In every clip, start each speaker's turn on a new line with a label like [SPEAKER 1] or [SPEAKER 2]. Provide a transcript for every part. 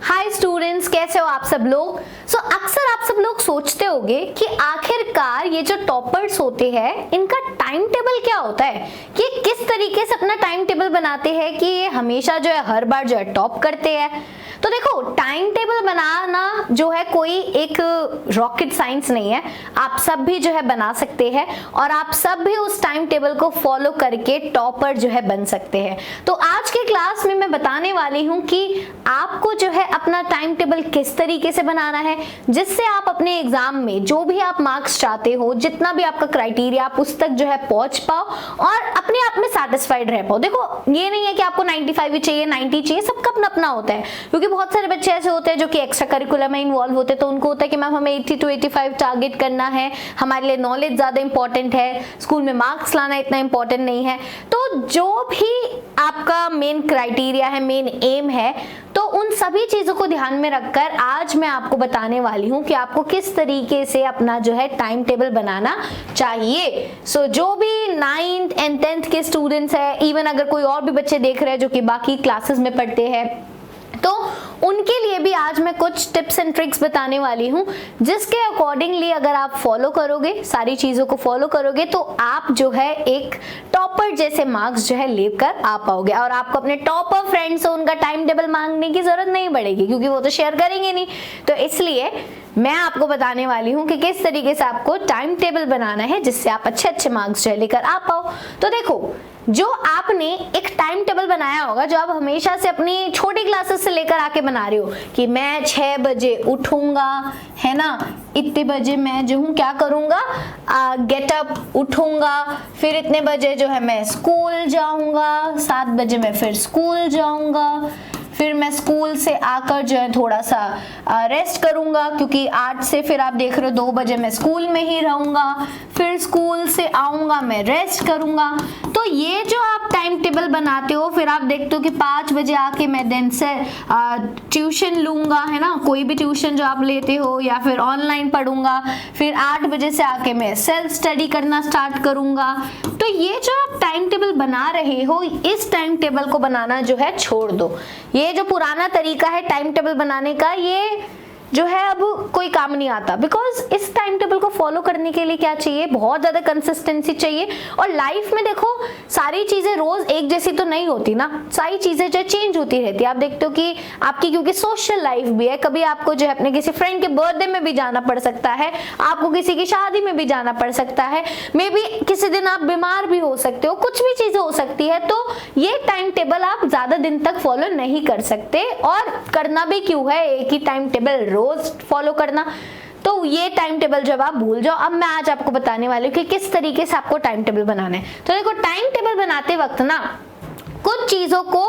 [SPEAKER 1] Hi students, कैसे हो आप सब लोग। अक्सर आप सब लोग सोचते होंगे कि आखिरकार ये जो टॉपर्स होते हैं इनका टाइम टेबल क्या होता है, कि किस तरीके से अपना टाइम टेबल बनाते हैं कि ये हमेशा जो है हर बार जो है टॉप करते हैं। तो देखो, टाइम टेबल बनाना जो है कोई एक रॉकेट साइंस नहीं है, आप सब भी जो है बना सकते हैं और आप सब भी उस टाइम टेबल को फॉलो करके टॉपर जो है बन सकते हैं। तो आज के क्लास में मैं बताने वाली हूँ कि आपको जो है अपना टाइम टेबल किस तरीके से बनाना है जिससे आप अपने एग्जाम में जो भी आप मार्क्स चाहते हो, जितना भी आपका क्राइटेरिया, आप उस तक जो है पहुंच पाओ और अपने आप में सेटिस्फाइड रह पाओ। देखो, ये नहीं है कि आपको 95 ही चाहिए, 90 चाहिए, सबका अपना अपना होता है, क्योंकि बहुत सारे बच्चे ऐसे होते हैं जो कि एक्स्ट्रा करिकुलम में इन्वॉल्व होते हैं, तो उनको होता है कि मैम हमें 80 to 85 टारगेट करना है, हमारे लिए नॉलेज ज्यादा इंपॉर्टेंट है, स्कूल में मार्क्स लाना इतना इंपॉर्टेंट नहीं है। तो जो भी आपका मेन क्राइटेरिया है, मेन एम है, तो उन सभी चीजों को ध्यान में रखकर आज मैं आपको बताने वाली हूं कि आपको किस तरीके से अपना जो है टाइम टेबल बनाना चाहिए। जो भी 9th and 10th के स्टूडेंट्स है, इवन अगर कोई और भी बच्चे देख रहे हैं जो कि बाकी क्लासेस में पढ़ते हैं, तो उनके लिए भी आज मैं कुछ टिप्स एंड ट्रिक्स बताने वाली हूं जिसके अकॉर्डिंगली अगर आप फॉलो करोगे, सारी चीजों को फॉलो करोगे, तो आप जो है एक टॉपर जैसे मार्क्स जो है लेकर आ पाओगे और आपको अपने टॉपर फ्रेंड्स से उनका टाइम टेबल मांगने की जरूरत नहीं पड़ेगी, क्योंकि वो तो शेयर करेंगे नहीं। तो इसलिए मैं आपको बताने वाली हूं कि किस तरीके से आपको टाइम टेबल बनाना है जिससे आप अच्छे अच्छे मार्क्स जो है लेकर आ पाओ। तो देखो, जो आपने एक टाइम टेबल बनाया होगा, जो आप हमेशा से अपनी छोटी क्लासेस से लेकर आके बना रहे हो कि मैं 6 बजे उठूंगा, है ना, इतने बजे मैं जो हूँ क्या करूंगा, गेट अप उठूंगा, फिर इतने बजे जो है मैं स्कूल जाऊंगा, 7 बजे मैं फिर स्कूल जाऊंगा, फिर मैं स्कूल से आकर जो है थोड़ा सा रेस्ट करूंगा, क्योंकि 8 से फिर आप देख रहे हो 2 बजे मैं स्कूल में ही रहूंगा, फिर स्कूल से आऊंगा, मैं रेस्ट करूंगा। तो ये जो आप टाइम टेबल बनाते हो, फिर आप देखते हो कि 5 बजे आके मैं देन से ट्यूशन लूंगा, है ना, कोई भी ट्यूशन जो आप लेते हो या फिर ऑनलाइन पढ़ूंगा, फिर 8 बजे से आके मैं सेल्फ स्टडी करना स्टार्ट करूंगा। तो ये जो आप टाइम टेबल बना रहे हो, इस टाइम टेबल को बनाना जो है छोड़ दो। ये जो पुराना तरीका है टाइम टेबल बनाने का, ये जो है अब कोई काम नहीं आता, बिकॉज इस टाइम टेबल को फॉलो करने के लिए क्या चाहिए, बहुत ज्यादा कंसिस्टेंसी चाहिए। और लाइफ में देखो, सारी चीजें रोज एक जैसी तो नहीं होती ना, सारी चीजें जो चेंज होती रहती है। आप देखते हो कि आपकी क्योंकि सोशल लाइफ भी है, कभी आपको जो है अपने किसी फ्रेंड के बर्थडे में भी जाना पड़ सकता है, आपको किसी की शादी में भी जाना पड़ सकता है, मे बी किसी दिन आप बीमार भी हो सकते हो, कुछ भी चीजें हो सकती है। तो ये टाइम टेबल आप ज्यादा दिन तक फॉलो नहीं कर सकते, और करना भी क्यों है, एक ही टाइम टेबल रोज फॉलो करना। तो ये टाइम टेबल जब आप भूल जाओ, अब मैं आज आपको बताने वाली हूँ कि किस तरीके से आपको टाइम टेबल बनाना है। तो देखो, टाइम टेबल बनाते वक्त ना कुछ चीजों को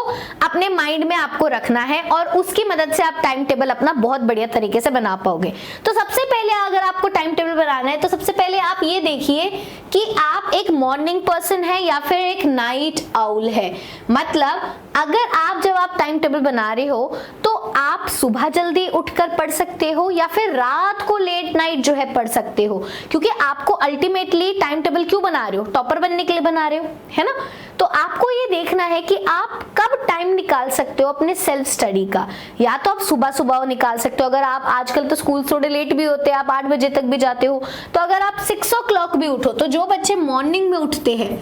[SPEAKER 1] अपने माइंड में आपको रखना है और उसकी मदद से आप टाइम टेबल अपना बहुत बढ़िया तरीके से बना पाओगे। तो सबसे पहले अगर आपको टाइम टेबल बनाना है, तो सबसे पहले आप ये देखिए कि आप एक मॉर्निंग पर्सन है या फिर एक नाइट आउल है। मतलब अगर आप जब आप टाइम टेबल बना रहे हो, तो आप सुबह जल्दी उठकर पढ़ सकते हो या फिर रात को लेट नाइट जो है पढ़ सकते हो, क्योंकि आपको अल्टीमेटली टाइम टेबल क्यों बना रहे हो, टॉपर बनने के लिए बना रहे हो, है ना। तो आपको ये देखना है कि आप कब टाइम निकाल सकते हो अपने सेल्फ स्टडी का। या तो आप सुबह सुबह निकाल सकते हो, अगर आप आजकल तो स्कूल थोड़े लेट भी होते हैं, आप 8 बजे तक भी जाते हो, तो अगर आप 6 o'clock भी उठो, तो जो बच्चे मॉर्निंग में उठते हैं,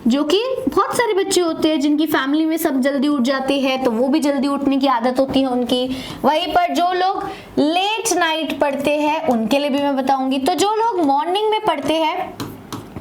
[SPEAKER 1] जो कि बहुत सारे बच्चे होते हैं जिनकी फैमिली में सब जल्दी उठ जाते हैं, तो वो भी जल्दी उठने की आदत होती है उनकी। वहीं पर जो लोग लेट नाइट पढ़ते हैं उनके लिए भी मैं बताऊंगी। तो जो लोग मॉर्निंग में पढ़ते हैं,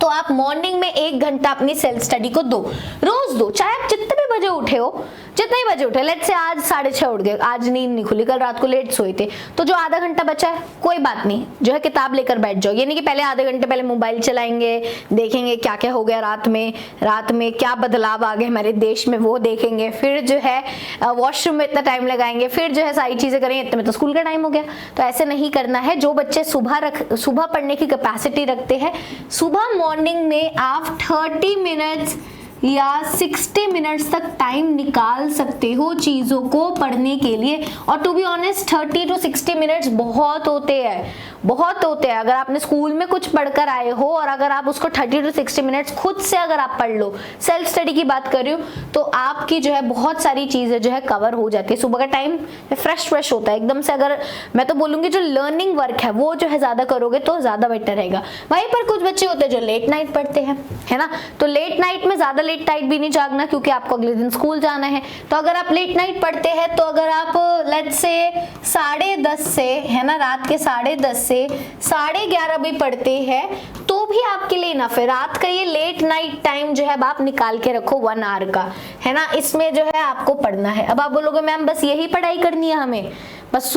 [SPEAKER 1] तो आप मॉर्निंग में 1 घंटा अपनी सेल्फ स्टडी को दो, रोज दो, चाहे आप जितने भी बजे उठे हो, जितने ही बजे उठे, लेट्स से आज 6:30 उठ गए, आज नींद नहीं खुली, कल रात को लेट सोए थे, तो जो आधा घंटा बचा है, कोई बात नहीं, जो है किताब लेकर बैठ जाओ। ये नहीं कि पहले आधे घंटे पहले मोबाइल चलाएंगे, देखेंगे क्या क्या हो गया रात में क्या बदलाव आ गए हमारे देश में, वो देखेंगे, फिर जो है वॉशरूम में इतना टाइम लगाएंगे, फिर जो है सारी चीजें करेंगे, इतने में तो स्कूल का टाइम हो गया। तो ऐसे नहीं करना है। जो बच्चे सुबह पढ़ने की कैपेसिटी रखते हैं, सुबह मॉर्निंग में आप 30 मिनट्स या 60 मिनट्स तक टाइम निकाल सकते हो चीजों को पढ़ने के लिए। और to be honest 30 to 60 minutes बहुत होते हैं, बहुत होते हैं। अगर आपने स्कूल में कुछ पढ़कर आए हो और अगर आप उसको 30 to 60 मिनट्स खुद से अगर आप पढ़ लो, सेल्फ स्टडी की बात कर रही हूँ, तो आपकी जो है बहुत सारी चीजें जो है कवर हो जाती है। सुबह का टाइम फ्रेश होता है एकदम से। अगर मैं तो बोलूंगी जो लर्निंग वर्क है वो जो है ज्यादा करोगे तो ज्यादा बेटर रहेगा। वहीं पर कुछ बच्चे होते हैं जो लेट नाइट पढ़ते हैं, है ना, तो लेट नाइट में ज्यादा लेट नाइट भी नहीं जागना क्योंकि आपको अगले दिन स्कूल जाना है। तो अगर आप लेट नाइट पढ़ते हैं तो अगर आप लेट्स से 10:30 से, है ना, रात के 10:30 से 11:30 भी पढ़ते हैं तो भी आपके लिए इनफ है। रात का ये लेट नाइट टाइम जो है अब आप निकाल के रखो 1 आवर का, है ना, इसमें जो है आपको पढ़ना है। अब आप बोलोगे मैम बस यही पढ़ाई करनी है हमें, बस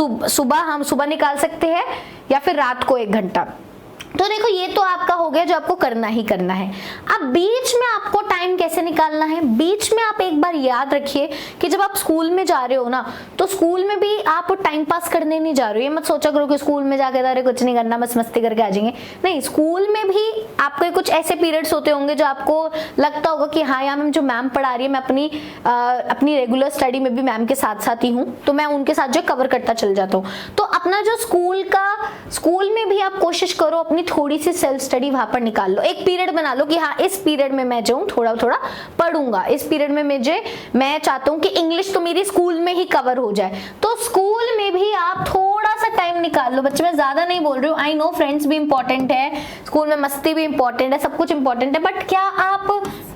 [SPEAKER 1] हम सुबह निकाल सकते हैं या फिर रात को 1 घंटा। तो देखो ये तो आपका हो गया जो आपको करना ही करना है। अब बीच में आपको टाइम कैसे निकालना है, बीच में आप एक बार याद रखिए कि जब आप स्कूल में जा रहे हो ना, तो स्कूल में भी आप टाइम पास करने नहीं जा रहे हो। ये मत सोचा करो कि स्कूल में जाके जा रहे कुछ नहीं करना, बस मस्ती करके आ जाएंगे। नहीं, स्कूल में भी आपके कुछ ऐसे पीरियड्स होते होंगे जो आपको लगता होगा कि हाँ यार जो मैम पढ़ा रही है, मैं अपनी रेगुलर स्टडी में भी मैम के साथ साथ ही हूँ, तो मैं उनके साथ जो कवर करता चल जाता हूँ। तो अपना जो स्कूल में भी आप कोशिश करो अपनी थोड़ी सी सेल्फ स्टडी वहां पर निकाल लो। एक पीरियड बना लो कि हाँ इस पीरियड में मैं जो थोड़ा थोड़ा पढ़ूंगा, इस पीरियड में मैं चाहता हूँ कि इंग्लिश तो मेरी स्कूल में ही कवर हो जाए। तो स्कूल में भी आप थोड़ा सा टाइम निकाल लो। बच्चे मैं ज्यादा नहीं बोल रही हूँ, आई नो फ्रेंड्स भी इंपॉर्टेंट है, स्कूल में मस्ती भी इंपॉर्टेंट है, सब कुछ इंपॉर्टेंट है, बट क्या आप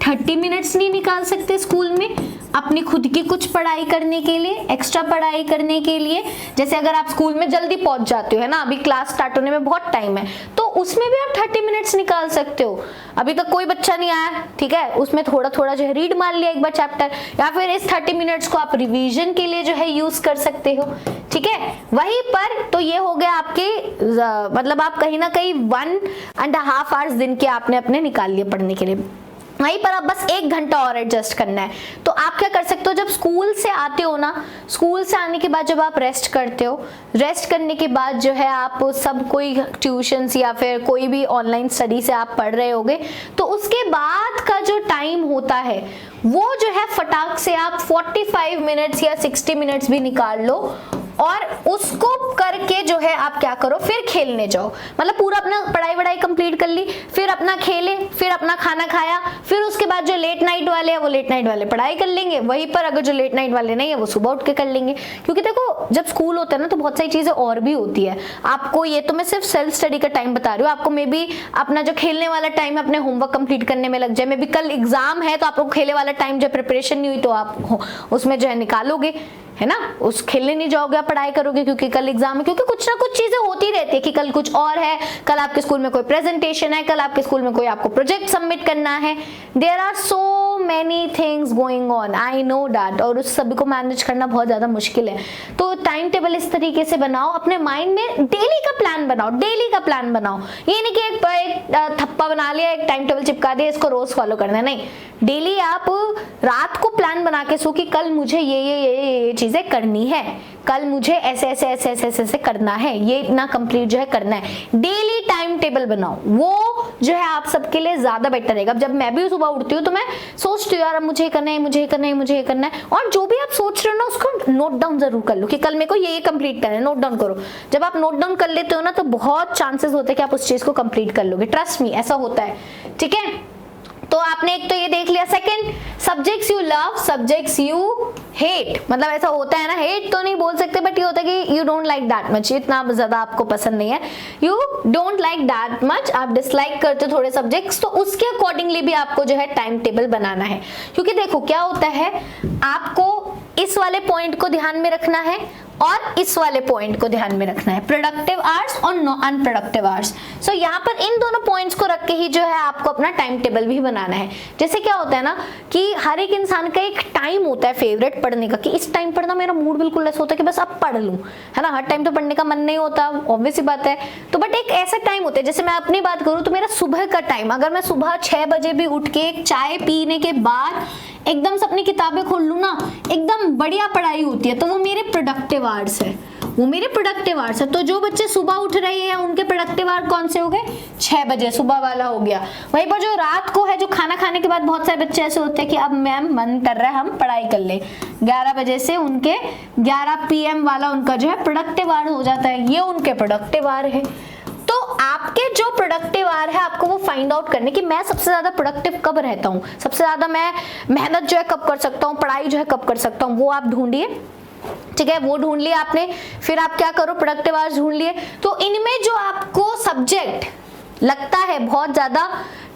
[SPEAKER 1] 30 मिनट्स नहीं निकाल सकते स्कूल में अपनी खुद की कुछ पढ़ाई करने के लिए, एक्स्ट्रा पढ़ाई करने के लिए? जैसे अगर आप स्कूल में जल्दी पहुंच जाते हो, है ना, अभी क्लास स्टार्ट होने में बहुत टाइम है, तो उसमें भी आप 30 मिनट्स निकाल सकते हो। अभी तक कोई बच्चा नहीं आया, ठीक है, उसमें थोड़ा थोड़ा जो है रीड मार लिया एक बार चैप्टर, या फिर इस 30 मिनट्स को आप रिवीजन के लिए जो है यूज कर सकते हो, ठीक है। वहीं पर तो ये हो गया आपके मतलब आप कहीं ना कहीं 1.5 आवर्स दिन के आपने अपने निकाल लिए पढ़ने के लिए। वहीं पर आप बस 1 घंटा और एडजस्ट करना है। तो आप क्या कर सकते हो, जब स्कूल से आते हो ना, स्कूल से आने के बाद जब आप रेस्ट करते हो, रेस्ट करने के बाद जो है आप सब कोई ट्यूशन्स या फिर कोई भी ऑनलाइन स्टडी से आप पढ़ रहे होगे, तो उसके बाद का जो टाइम होता है वो जो है फटाक से आप 45 मिनट्स या 60 मिनट्स भी निकाल लो और उसको करके जो है आप क्या करो, फिर खेलने जाओ। मतलब पूरा अपना पढ़ाई वढ़ाई कंप्लीट कर ली, फिर अपना खेले, फिर अपना खाना खाया, फिर उसके बाद जो लेट नाइट वाले हैं वो लेट नाइट वाले पढ़ाई कर लेंगे। वहीं पर अगर जो लेट नाइट वाले नहीं है वो सुबह उठ के कर लेंगे। क्योंकि देखो जब स्कूल होता है ना तो बहुत सारी चीजें और भी होती है। आपको ये तो मैं सिर्फ सेल्फ स्टडी का टाइम बता रही हूँ, आपको मे बी अपना जो खेलने वाला टाइम अपने होमवर्क कंप्लीट करने में लग जाए। मे बी कल एग्जाम है तो आपको खेलने वाला टाइम जो प्रिपरेशन नहीं हुई तो आप उसमें जो है निकालोगे, है ना, उस खेलने नहीं जाओगे, आप पढ़ाई करोगे क्योंकि कल एग्जाम है। क्योंकि कुछ ना कुछ चीजें होती रहती है कि कल कुछ और है, कल आपके स्कूल में कोई प्रेजेंटेशन है, कल आपके स्कूल में कोई आपको प्रोजेक्ट सबमिट करना है। There are so many things going on, I know that, और उस सभी को मैनेज करना बहुत ज्यादा मुश्किल है। तो टाइम टेबल इस तरीके से बनाओ, अपने माइंड में डेली का प्लान बनाओ, डेली का प्लान बनाओ। ये नहीं कि एक थप्पा बना लिया, एक टाइम टेबल चिपका दिया, इसको रोज फॉलो करना है, नहीं। डेली आप रात को प्लान बना के सो कि कल मुझे ये चीजें करनी है, कल मुझे ऐसे करना है, ये इतना कंप्लीट जो है करना है। डेली टाइम टेबल बनाओ, वो जो है आप सबके लिए ज्यादा बेटर रहेगा। जब मैं भी सुबह उठती हूँ तो मैं सोचती हूँ यार अब मुझे करना है, मुझे करना है, मुझे करना है। और जो भी आप सोच रहे हो ना उसको नोट डाउन जरूर कर लो कि कल मेरे को ये कंप्लीट करना है, नोट डाउन करो। जब आप नोट डाउन कर लेते हो ना तो बहुत चांसेस होते हैं कि आप उस चीज को कंप्लीट कर लोगे, ट्रस्ट मी, ऐसा होता है, ठीक है। तो आपने एक तो ये देख लिया। Second, subjects you love, subjects you hate. मतलब ऐसा होता है ना, हेट तो नहीं बोल सकते बट ये होता है कि you don't like that much, इतना ज्यादा आपको पसंद नहीं है, you don't like that much, आप डिसलाइक करते हो थोड़े सब्जेक्ट्स, तो उसके अकॉर्डिंगली भी आपको जो है टाइम टेबल बनाना है। क्योंकि देखो क्या होता है, आपको इस वाले पॉइंट को ध्यान में रखना है और इस वाले पॉइंट को ध्यान में रखना है, प्रोडक्टिव आवर्स और अनप्रोडक्टिव आवर्स। सो यहाँ पर इन दोनों पॉइंट्स को रख के ही जो है आपको अपना टाइम टेबल भी बनाना है। जैसे क्या होता है ना कि हर एक इंसान का एक टाइम होता है फेवरेट पढ़ने का, कि इस टाइम पढ़ना मेरा मूड बिल्कुल ऐसा होता है कि बस अब पढ़ लूं, है ना। हर टाइम तो पढ़ने का मन नहीं होता, ऑब्वियस सी बात है। तो बट एक ऐसा टाइम होता है, जैसे मैं अपनी बात करूं तो मेरा सुबह का टाइम, अगर मैं सुबह 6 बजे भी उठ के एक चाय पीने के बाद एकदम से अपनी किताबें खोल लूं ना, एकदम बढ़िया पढ़ाई होती है, तो वो मेरे प्रोडक्टिव आवर्स है, वो मेरे प्रोडक्टिव आवर्स है। तो जो बच्चे सुबह उठ रहे हैं उनके प्रोडक्टिव आवर कौन से हो गए, 6 बजे सुबह वाला हो गया। वहीं पर जो रात को है, जो खाना खाने के बाद बहुत सारे बच्चे ऐसे होते हैं कि अब मैम मन कर रहा है हम पढ़ाई कर ले, 11 बजे से उनके 11 PM वाला उनका जो है प्रोडक्टिव आवर हो जाता है, ये उनके प्रोडक्टिव आवर है। आपके जो प्रोडक्टिव आवर है आपको वो फाइंड आउट करने कि मैं सबसे ज्यादा प्रोडक्टिव कब रहता हूँ, सबसे ज्यादा मैं मेहनत जो है कब कर सकता हूँ, पढ़ाई जो है कब कर सकता हूँ, वो आप ढूंढिए। ठीक है, वो ढूंढ लिया आपने, फिर आप क्या करो, प्रोडक्टिव आवर्स ढूंढ लिए। तो इनमें जो आपको सब्जेक्ट लगता है बहुत ज्यादा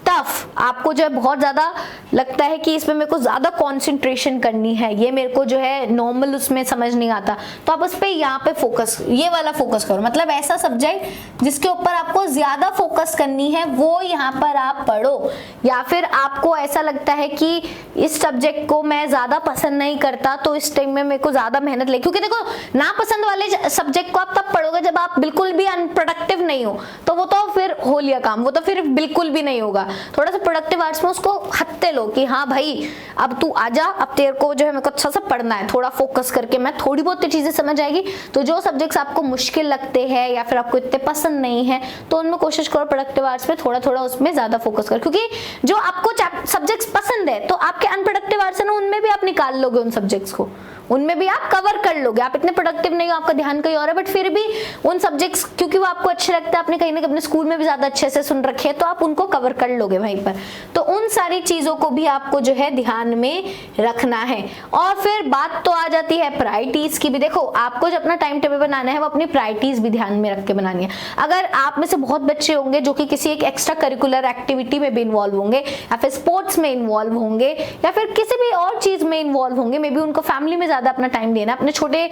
[SPEAKER 1] टफ, आपको जो है बहुत ज्यादा लगता है कि इसमें मेरे को ज्यादा कंसंट्रेशन करनी है, ये मेरे को जो है नॉर्मल उसमें समझ नहीं आता, तो आप उस पे यहाँ पे फोकस, ये वाला फोकस करो। मतलब ऐसा सब्जेक्ट जिसके ऊपर आपको ज्यादा फोकस करनी है वो यहाँ पर आप पढ़ो। या फिर आपको ऐसा लगता है कि इस सब्जेक्ट को मैं ज्यादा पसंद नहीं करता तो इस टाइम में मेरे को ज्यादा मेहनत ले, क्योंकि देखो नापसंद वाले सब्जेक्ट को आप तब पढ़ोगे जब आप बिल्कुल भी अनप्रोडक्टिव नहीं हो, तो वो तो फिर हो लिया काम, वो तो फिर बिल्कुल भी नहीं होगा। थोड़ा सा प्रोडक्टिव आवर्स में उसको हत्ते लो कि हाँ भाई अब तू आजा, अब तेरे को जो है मेरे को अच्छा सा पढ़ना है, थोड़ा फोकस करके, मैं थोड़ी बहुत चीजें समझ आएगी। तो जो सब्जेक्ट्स आपको मुश्किल लगते हैं या फिर आपको इतने पसंद नहीं है तो उनमें कोशिश करो प्रोडक्टिव आवर्स में थोड़ा थोड़ा उसमें ज्यादा फोकस करो, क्योंकि जो आपको सब्जेक्ट्स पसंद है तो आपके अनप्रोडक्टिव आवर्स है ना, उनमें भी आप निकाल लोगे उन सब्जेक्ट्स को, उनमें भी आप कवर कर लोगे। आप इतने प्रोडक्टिव नहीं हो, आपका ध्यान कहीं और है, बट फिर भी उन सब्जेक्ट्स क्योंकि वो आपको अच्छे लगते हैं, आपने कहीं ना कहीं अपने स्कूल में भी ज्यादा अच्छे से सुन रखे हैं, तो आप उनको कवर कर लोगे वहीं पर। तो उन सारी चीजों को भी आपको जो है ध्यान में रखना है। और फिर बात तो आ जाती है प्रायोरिटीज की भी। देखो आपको जो अपना टाइम टेबल बनाना है वो अपनी प्रायोरिटीज भी ध्यान में रख के बनानी है। अगर आप में से बहुत बच्चे होंगे जो कि किसी एक एक्स्ट्रा करिकुलर एक्टिविटी में भी इन्वॉल्व होंगे, या फिर स्पोर्ट्स में इन्वॉल्व होंगे, या फिर किसी भी और चीज में इन्वॉल्व होंगे, मे बी उनको फैमिली में ज्यादा अपना टाइम देना, अपने छोटे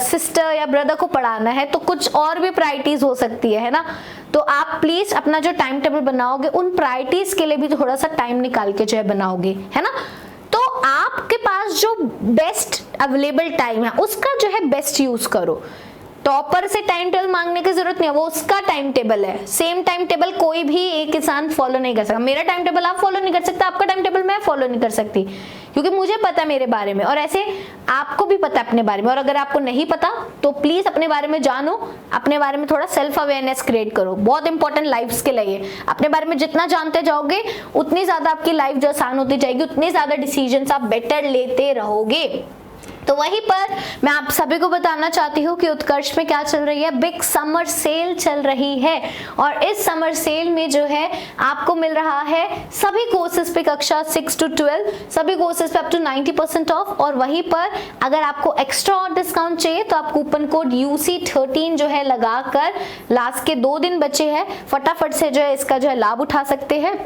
[SPEAKER 1] सिस्टर या ब्रदर को पढ़ाना है, तो कुछ और भी प्रायोरिटीज हो सकती है ना। तो आप प्लीज अपना जो टाइम टेबल बनाओगे उन प्रायोरिटीज के लिए भी थोड़ा सा टाइम निकाल के जो है बनाओगे, है ना। तो आपके पास जो बेस्ट अवेलेबल टाइम है उसका जो है बेस्ट यूज करो। टॉपर से टाइम टेबल मांगने की जरूरत नहीं है, वो उसका टाइम टेबल है। सेम टाइम टेबल कोई भी एक इंसान फॉलो नहीं कर सकता। मेरा टाइम टेबल आप फॉलो नहीं कर सकते, आपका टाइम टेबल मैं फॉलो नहीं कर सकती, क्योंकि मुझे पता है मेरे बारे में, और ऐसे आपको भी पता है अपने बारे में। और अगर आपको नहीं पता तो प्लीज अपने बारे में जानो, अपने बारे में थोड़ा सेल्फ अवेयरनेस क्रिएट करो। बहुत इंपॉर्टेंट लाइफ स्किल है ये। अपने बारे में जितना जानते जाओगे उतनी ज्यादा आपकी लाइफ जो आसान होती जाएगी, उतने ज्यादा डिसीजंस आप बेटर लेते रहोगे। तो वहीं पर मैं आप सभी को बताना चाहती हूँ कि उत्कर्ष में क्या चल रही है, बिग समर सेल चल रही है। और इस समर सेल में जो है आपको मिल रहा है सभी कोर्सेज पे, कक्षा 6 to 12 सभी कोर्सेज पे अप टू 90% ऑफ। और वहीं पर अगर आपको एक्स्ट्रा और डिस्काउंट चाहिए तो आप कूपन कोड UC13 जो है लगाकर, लास्ट के 2 दिन बचे हैं, फटाफट से जो है इसका जो है लाभ उठा सकते हैं।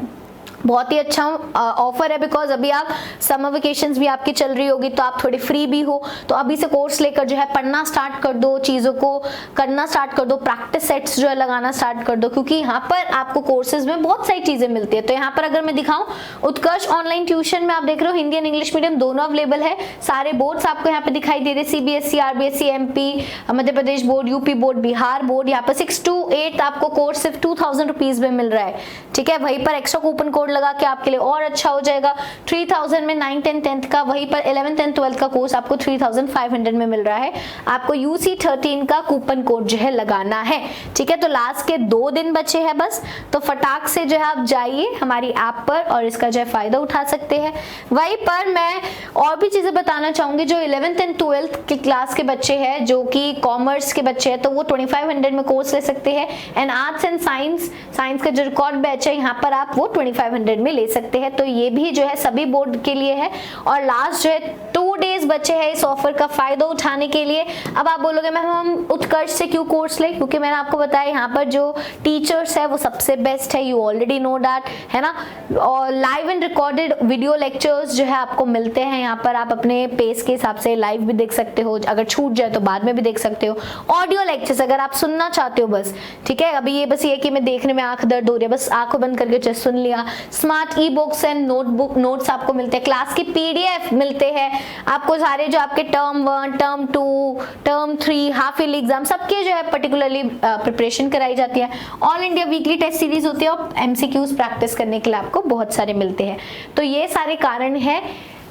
[SPEAKER 1] बहुत ही अच्छा ऑफर है, बिकॉज अभी आप समर वेकेशंस भी आपकी चल रही होगी तो आप थोड़ी फ्री भी हो, तो अभी से कोर्स लेकर जो है पढ़ना स्टार्ट कर दो, चीज़ों को करना स्टार्ट कर दो, प्रैक्टिस सेट्स जो है लगाना स्टार्ट कर दो, क्योंकि यहाँ पर आपको कोर्सेज में बहुत सारी चीज़ें मिलती है। तो यहाँ पर अगर मैं दिखाऊं, उत्कर्ष ऑनलाइन ट्यूशन में आप देख रहे हो हिंदी एंड इंग्लिश मीडियम दोनों अवेलेबल है। सारे बोर्ड्स आपको यहाँ पे दिखाई दे रहे, CBSE, RBSE, MP, Madhya Pradesh board, UP board, Bihar board. यहाँ पर 6 to 8 आपको कोर्स सिर्फ 2000 रुपीज में मिल रहा है। ठीक है, वहीं पर एक्स्ट्रा कूपन कोड लगा के आपके लिए और अच्छा हो जाएगा। 3000 में 9th and 10th का, वहीं पर 11th and 12th का कोर्स आपको 3500 में मिल रहा है। आपको UC13 का कूपन कोड जो है लगाना है। ठीक है, तो लास्ट के 2 दिन बचे हैं बस, तो फटाक से जो है आप जाइए हमारी ऐप पर और इसका जो है फायदा उठा सकते हैं। वहीं पर मैं और भी चीजें बताना चाहूंगी। जो 11th and 12th की क्लास के बच्चे हैं, जो कि कॉमर्स के बच्चे हैं, तो वो 2500 में कोर्स ले सकते हैं। एंड आर्ट्स एंड साइंस का जो रिकॉर्ड बैच है यहाँ पर आप वो 2500 में ले सकते हैं। तो ये भी जो है सभी बोर्ड के लिए है। और लास्ट जो है 2 डेज बचे हैं इस ऑफर का फायदा उठाने के लिए। अब आप बोलोगे मैम हम उत्कर्ष से क्यों कोर्स ले, क्योंकि मैंने आपको बताया यहाँ पर जो टीचर्स है वो सबसे बेस्ट है, यू ऑलरेडी नो दैट, है ना। और live and recorded video lectures जो है आपको मिलते हैं यहाँ पर। आप अपने पेस के हिसाब से लाइव भी देख सकते हो, अगर छूट जाए तो बाद में भी देख सकते हो। ऑडियो लेक्चर्स अगर आप सुनना चाहते हो बस, ठीक है, अभी ये बस ये कि मैं देखने में आंख दर्द हो रही है, बस आंखों बंद करके जस्ट सुन लिया। Smart e books and notes आपको मिलते हैं, क्लास की PDF मिलते हैं आपको, सारे जो आपके term 1, term 2, term 3, half yearly exam सबके जो है पर्टिकुलरली प्रिपरेशन कराई जाती है। All India weekly test series होती है और MCQs प्रैक्टिस करने के लिए आपको बहुत सारे मिलते हैं। तो ये सारे कारण है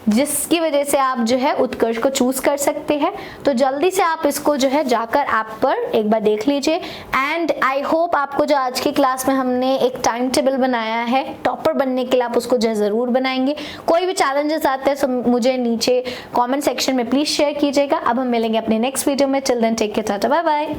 [SPEAKER 1] जिसकी वजह से आप जो है उत्कर्ष को चूज कर सकते हैं। तो जल्दी से आप इसको जो है जाकर ऐप पर एक बार देख लीजिए। एंड आई होप आपको जो आज की क्लास में हमने एक टाइम टेबल बनाया है टॉपर बनने के लिए, आप उसको जो है जरूर बनाएंगे। कोई भी चैलेंजेस आते हैं तो मुझे नीचे कॉमेंट सेक्शन में प्लीज शेयर कीजिएगा। अब हम मिलेंगे अपने नेक्स्ट वीडियो में। Till then take care, tata, bye bye.